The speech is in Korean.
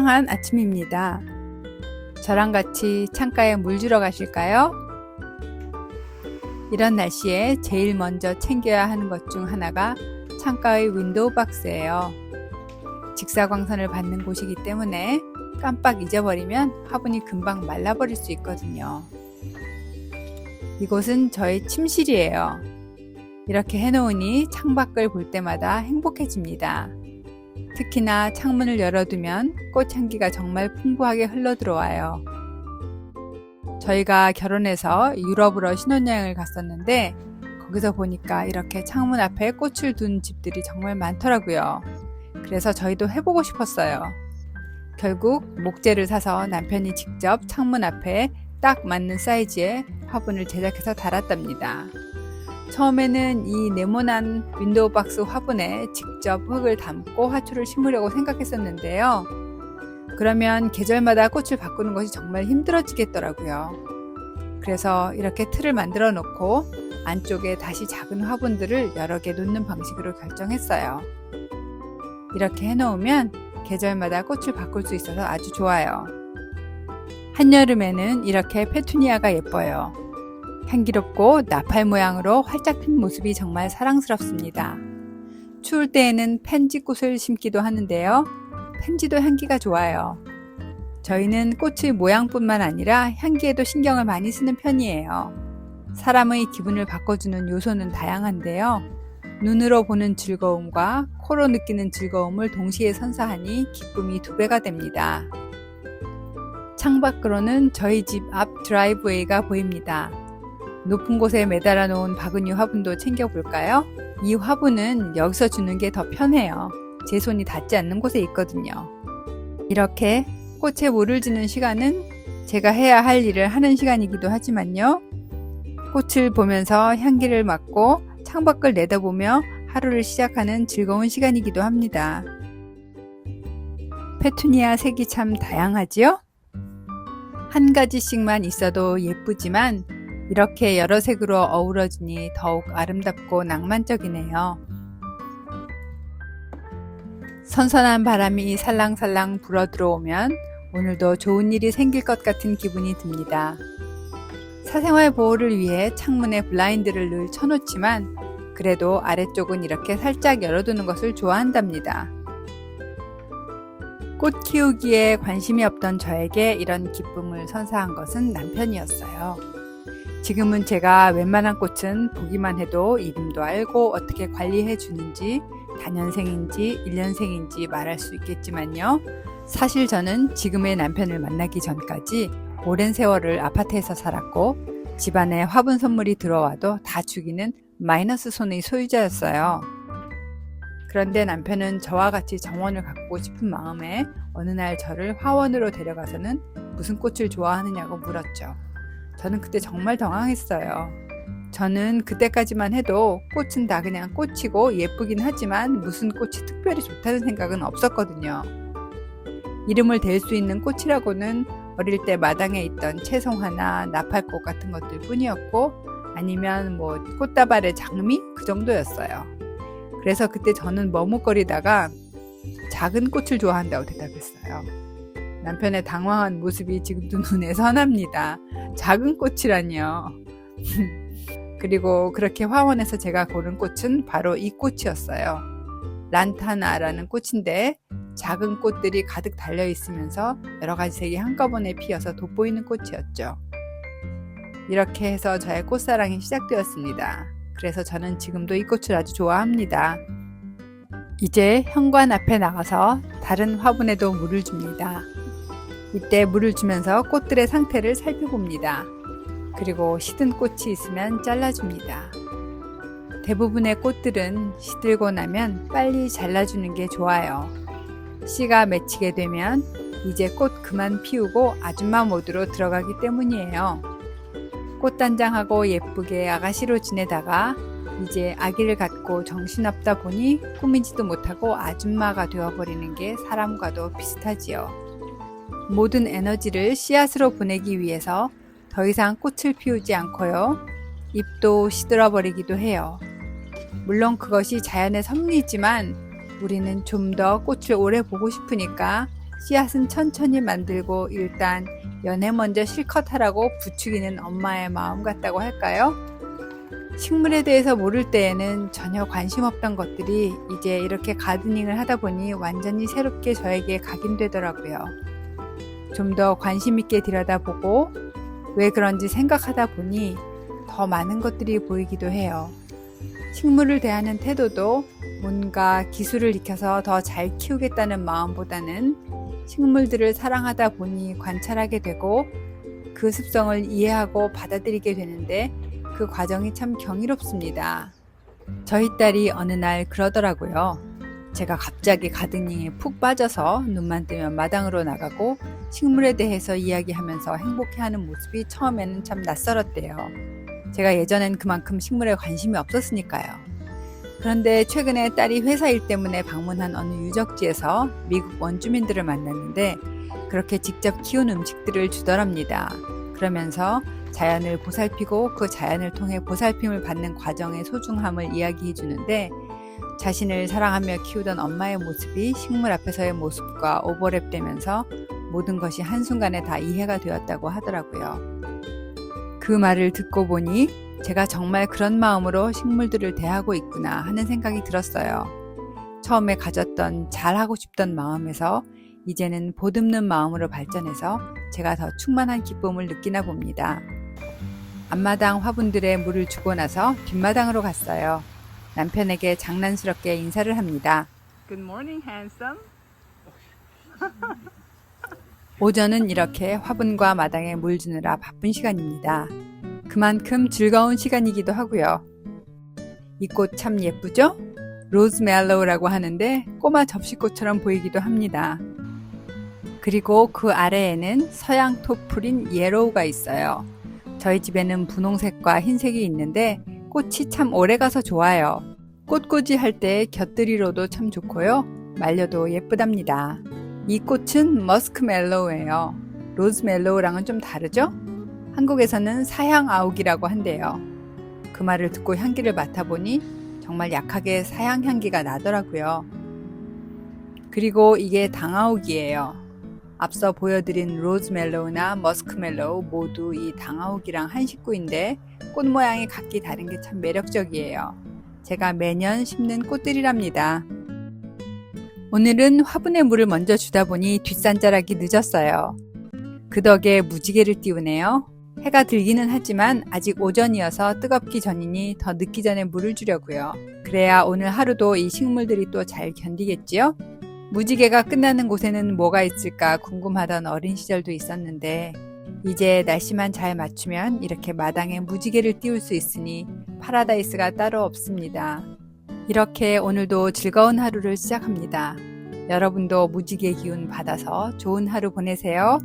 화창한 아침입니다. 저랑 같이 창가에 물 주러 가실까요? 이런 날씨에 제일 먼저 챙겨야 하는 것 중 하나가 창가의 윈도우 박스예요. 직사광선을 받는 곳이기 때문에 깜빡 잊어버리면 화분이 금방 말라버릴 수 있거든요. 이곳은 저희 침실이에요. 이렇게 해놓으니 창밖을 볼 때마다 행복해집니다. 특히나 창문을 열어두면 꽃향기가 정말 풍부하게 흘러들어와요. 저희가 결혼해서 유럽으로 신혼여행을 갔었는데 거기서 보니까 이렇게 창문 앞에 꽃을 둔 집들이 정말 많더라고요. 그래서 저희도 해보고 싶었어요. 결국 목재를 사서 남편이 직접 창문 앞에 딱 맞는 사이즈의 화분을 제작해서 달았답니다. 처음에는 이 네모난 윈도우 박스 화분에 직접 흙을 담고 화초를 심으려고 생각했었는데요. 그러면 계절마다 꽃을 바꾸는 것이 정말 힘들어지겠더라고요. 그래서 이렇게 틀을 만들어 놓고 안쪽에 다시 작은 화분들을 여러 개 놓는 방식으로 결정했어요. 이렇게 해놓으면 계절마다 꽃을 바꿀 수 있어서 아주 좋아요. 한여름에는 이렇게 페투니아가 예뻐요. 향기롭고 나팔 모양으로 활짝 핀 모습이 정말 사랑스럽습니다. 추울 때에는 펜지꽃을 심기도 하는데요. 펜지도 향기가 좋아요. 저희는 꽃의 모양뿐만 아니라 향기에도 신경을 많이 쓰는 편이에요. 사람의 기분을 바꿔주는 요소는 다양한데요. 눈으로 보는 즐거움과 코로 느끼는 즐거움을 동시에 선사하니 기쁨이 2배가 됩니다. 창밖으로는 저희 집 앞 드라이브웨이가 보입니다. 높은 곳에 매달아 놓은 바구니 화분도 챙겨볼까요? 이 화분은 여기서 주는 게 더 편해요. 제 손이 닿지 않는 곳에 있거든요. 이렇게 꽃에 물을 주는 시간은 제가 해야 할 일을 하는 시간이기도 하지만요. 꽃을 보면서 향기를 맡고 창밖을 내다보며 하루를 시작하는 즐거운 시간이기도 합니다. 페투니아 색이 참 다양하지요? 한 가지씩만 있어도 예쁘지만 이렇게 여러 색으로 어우러지니 더욱 아름답고 낭만적이네요. 선선한 바람이 살랑살랑 불어들어오면 오늘도 좋은 일이 생길 것 같은 기분이 듭니다. 사생활 보호를 위해 창문에 블라인드를 늘 쳐놓지만 그래도 아래쪽은 이렇게 살짝 열어두는 것을 좋아한답니다. 꽃 키우기에 관심이 없던 저에게 이런 기쁨을 선사한 것은 남편이었어요. 지금은 제가 웬만한 꽃은 보기만 해도 이름도 알고 어떻게 관리해 주는지 단연생인지 1년생인지 말할 수 있겠지만요. 사실 저는 지금의 남편을 만나기 전까지 오랜 세월을 아파트에서 살았고 집안에 화분 선물이 들어와도 다 죽이는 마이너스 손의 소유자였어요. 그런데 남편은 저와 같이 정원을 가꾸고 싶은 마음에 어느 날 저를 화원으로 데려가서는 무슨 꽃을 좋아하느냐고 물었죠. 저는 그때 정말 당황했어요. 저는 그때까지만 해도 꽃은 다 그냥 꽃이고 예쁘긴 하지만 무슨 꽃이 특별히 좋다는 생각은 없었거든요. 이름을 댈 수 있는 꽃이라고는 어릴 때 마당에 있던 채송화나 나팔꽃 같은 것들 뿐이었고 아니면 꽃다발의 장미? 그 정도였어요. 그래서 그때 저는 머뭇거리다가 작은 꽃을 좋아한다고 대답했어요. 남편의 당황한 모습이 지금도 눈에 선합니다. 작은 꽃이라니요. 그리고 그렇게 화원에서 제가 고른 꽃은 바로 이 꽃이었어요. 란타나라는 꽃인데 작은 꽃들이 가득 달려 있으면서 여러 가지 색이 한꺼번에 피어서 돋보이는 꽃이었죠. 이렇게 해서 저의 꽃사랑이 시작되었습니다. 그래서 저는 지금도 이 꽃을 아주 좋아합니다. 이제 현관 앞에 나가서 다른 화분에도 물을 줍니다. 이때 물을 주면서 꽃들의 상태를 살펴봅니다. 그리고 시든 꽃이 있으면 잘라줍니다. 대부분의 꽃들은 시들고 나면 빨리 잘라주는 게 좋아요. 씨가 맺히게 되면 이제 꽃 그만 피우고 아줌마 모드로 들어가기 때문이에요. 꽃단장하고 예쁘게 아가씨로 지내다가 이제 아기를 갖고 정신없다 보니 꾸미지도 못하고 아줌마가 되어버리는 게 사람과도 비슷하지요. 모든 에너지를 씨앗으로 보내기 위해서 더 이상 꽃을 피우지 않고요. 잎도 시들어버리기도 해요. 물론 그것이 자연의 섭리지만 우리는 좀 더 꽃을 오래 보고 싶으니까 씨앗은 천천히 만들고 일단 연애 먼저 실컷 하라고 부추기는 엄마의 마음 같다고 할까요? 식물에 대해서 모를 때에는 전혀 관심 없던 것들이 이제 이렇게 가드닝을 하다 보니 완전히 새롭게 저에게 각인되더라고요. 좀 더 관심 있게 들여다보고 왜 그런지 생각하다 보니 더 많은 것들이 보이기도 해요. 식물을 대하는 태도도 뭔가 기술을 익혀서 더 잘 키우겠다는 마음보다는 식물들을 사랑하다 보니 관찰하게 되고 그 습성을 이해하고 받아들이게 되는데 그 과정이 참 경이롭습니다. 저희 딸이 어느 날 그러더라고요. 제가 갑자기 가드닝에 푹 빠져서 눈만 뜨면 마당으로 나가고 식물에 대해서 이야기하면서 행복해하는 모습이 처음에는 참 낯설었대요. 제가 예전엔 그만큼 식물에 관심이 없었으니까요. 그런데 최근에 딸이 회사 일 때문에 방문한 어느 유적지에서 미국 원주민들을 만났는데 그렇게 직접 키운 음식들을 주더랍니다. 그러면서 자연을 보살피고 그 자연을 통해 보살핌을 받는 과정의 소중함을 이야기해 주는데 자신을 사랑하며 키우던 엄마의 모습이 식물 앞에서의 모습과 오버랩되면서 모든 것이 한순간에 다 이해가 되었다고 하더라고요. 그 말을 듣고 보니 제가 정말 그런 마음으로 식물들을 대하고 있구나 하는 생각이 들었어요. 처음에 가졌던 잘하고 싶던 마음에서 이제는 보듬는 마음으로 발전해서 제가 더 충만한 기쁨을 느끼나 봅니다. 앞마당 화분들에 물을 주고 나서 뒷마당으로 갔어요. 남편에게 장난스럽게 인사를 합니다. Good morning, handsome. 오전은 이렇게 화분과 마당에 물 주느라 바쁜 시간입니다. 그만큼 즐거운 시간이기도 하고요. 이 꽃 참 예쁘죠? 로즈멜로우라고 하는데 꼬마 접시꽃처럼 보이기도 합니다. 그리고 그 아래에는 서양 토플인 예로우가 있어요. 저희 집에는 분홍색과 흰색이 있는데 꽃이 참 오래가서 좋아요. 꽃꽂이 할 때 곁들이로도 참 좋고요. 말려도 예쁘답니다. 이 꽃은 머스크멜로우예요. 로즈멜로우랑은 좀 다르죠? 한국에서는 사향 아욱이라고 한대요. 그 말을 듣고 향기를 맡아보니 정말 약하게 사향 향기가 나더라고요. 그리고 이게 당아욱이에요. 앞서 보여드린 로즈멜로우나 머스크멜로우 모두 이 당아욱이랑 한 식구인데 꽃 모양이 각기 다른 게 참 매력적이에요. 제가 매년 심는 꽃들이랍니다. 오늘은 화분에 물을 먼저 주다 보니 뒷산자락이 늦었어요. 그 덕에 무지개를 띄우네요. 해가 들기는 하지만 아직 오전이어서 뜨겁기 전이니 더 늦기 전에 물을 주려고요. 그래야 오늘 하루도 이 식물들이 또 잘 견디겠지요? 무지개가 끝나는 곳에는 뭐가 있을까 궁금하던 어린 시절도 있었는데 이제 날씨만 잘 맞추면 이렇게 마당에 무지개를 띄울 수 있으니 파라다이스가 따로 없습니다. 이렇게 오늘도 즐거운 하루를 시작합니다. 여러분도 무지개 기운 받아서 좋은 하루 보내세요.